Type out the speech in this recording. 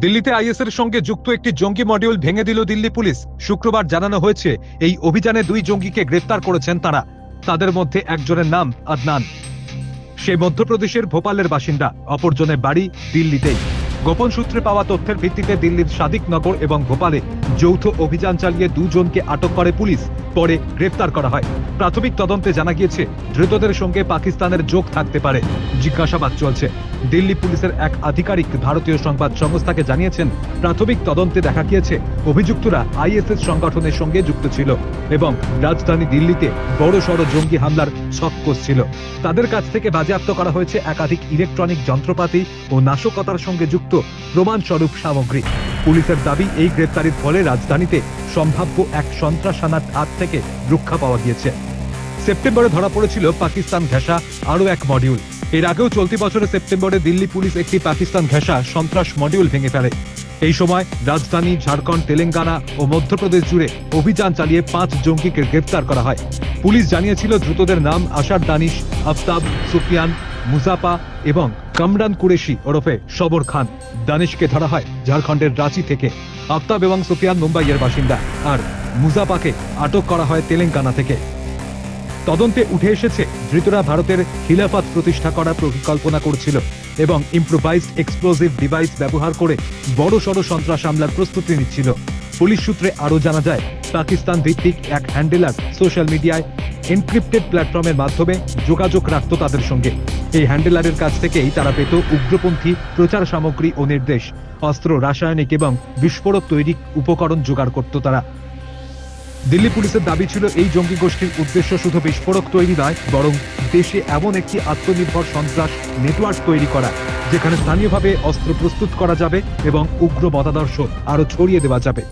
দিল্লিতে আইএসের সঙ্গে যুক্ত একটি জঙ্গি মডিউল ভেঙে দিল দিল্লি পুলিশ। শুক্রবার জানানো হয়েছে এই অভিযানে 2 জঙ্গিকে গ্রেফতার করেছেন তারা। তাদের মধ্যে একজনের নাম আদনান, সে মধ্যপ্রদেশের ভোপালের বাসিন্দা, অপরজনের বাড়ি দিল্লিতেই। গোপন সূত্রে পাওয়া তথ্যের ভিত্তিতে দিল্লির সাদিকনগর এবং ভোপালে যৌথ অভিযান চালিয়ে 2 জনকে আটক করে পুলিশ, পরে গ্রেফতার করা হয়। প্রাথমিক তদন্তে জানা গিয়েছে ধৃতদের সঙ্গে পাকিস্তানের যোগ থাকতে পারে। জিজ্ঞাসাবাদ চলছে। দিল্লি পুলিশের এক আধিকারিক ভারতীয় সংবাদ সংস্থাকে জানিয়েছেন, প্রাথমিক তদন্তে দেখা গিয়েছে অভিযুক্তরা আইএসএস সংগঠনের সঙ্গে যুক্ত ছিল এবং রাজধানী দিল্লিতে বড়সড় জঙ্গি হামলার ছক কষছিল। তাদের কাছ থেকে বাজেয়াপ্ত করা হয়েছে একাধিক ইলেকট্রনিক যন্ত্রপাতি ও নাশকতার সঙ্গে যুক্ত প্রমাণস্বরূপ সামগ্রী। পুলিশের দাবি, এই গ্রেফতারির ফলে রাজধানীতে সম্ভাব্য এক সন্ত্রাস হানার হাত থেকে রক্ষা পাওয়া গিয়েছে। সেপ্টেম্বরে ধরা পড়েছিল পাকিস্তান ঘেঁষা আরও এক মডিউল। এর আগেও চলতি বছরের সেপ্টেম্বরে দিল্লি পুলিশ একটি পাকিস্তান ঘেঁষা সন্ত্রাস মডিউল ভেঙে ফেলে। এই সময় রাজধানী, ঝাড়খণ্ড, তেলেঙ্গানা ও মধ্যপ্রদেশ জুড়ে অভিযান চালিয়ে 5 জঙ্গিকে গ্রেফতার করা হয়। পুলিশ জানিয়েছিল ধৃতদের নাম আশার দানিশ, আফতাব, সুফিয়ান, মুজাপা এবং কামরান কুরেশি ওরফে সবর খান। দানিশকে ধরা হয় ঝাড়খণ্ডের রাঁচি থেকে, আফতাব এবং সুফিয়ান মুম্বাইয়ের বাসিন্দা, আর মুজাপাকে আটক করা হয় তেলেঙ্গানা থেকে। তদন্তে উঠে এসেছে ধৃতরা ভারতের খিলাফত প্রতিষ্ঠা করার পরিকল্পনা করছিল এবং ইম্প্রোভাইজড এক্সপ্লোসিভ ডিভাইস ব্যবহার করে বড়সড় সন্ত্রাস হামলার প্রস্তুতি নিচ্ছিল। পুলিশ সূত্রে আরও জানা যায়, পাকিস্তান ভিত্তিক এক হ্যান্ডেলার সোশ্যাল মিডিয়ায় এনক্রিপ্টেড প্ল্যাটফর্মের মাধ্যমে যোগাযোগ রাখত তাদের সঙ্গে। এই হ্যান্ডেলারের কাছ থেকেই তারা পেত উগ্রপন্থী প্রচার সামগ্রী ও নির্দেশ। অস্ত্র, রাসায়নিক এবং বিস্ফোরক তৈরি উপকরণ জোগাড় করত তারা। দিল্লি পুলিশের দাবি ছিল, এই জঙ্গি গোষ্ঠীর উদ্দেশ্য শুধু বিস্ফোরক তৈরি নয়, বরং দেশে এমন একটি আত্মনির্ভর সন্ত্রাস নেটওয়ার্ক তৈরি করা, যেখানে স্থানীয়ভাবে অস্ত্র প্রস্তুত করা যাবে এবং উগ্র মতাদর্শ আরও ছড়িয়ে দেওয়া যাবে।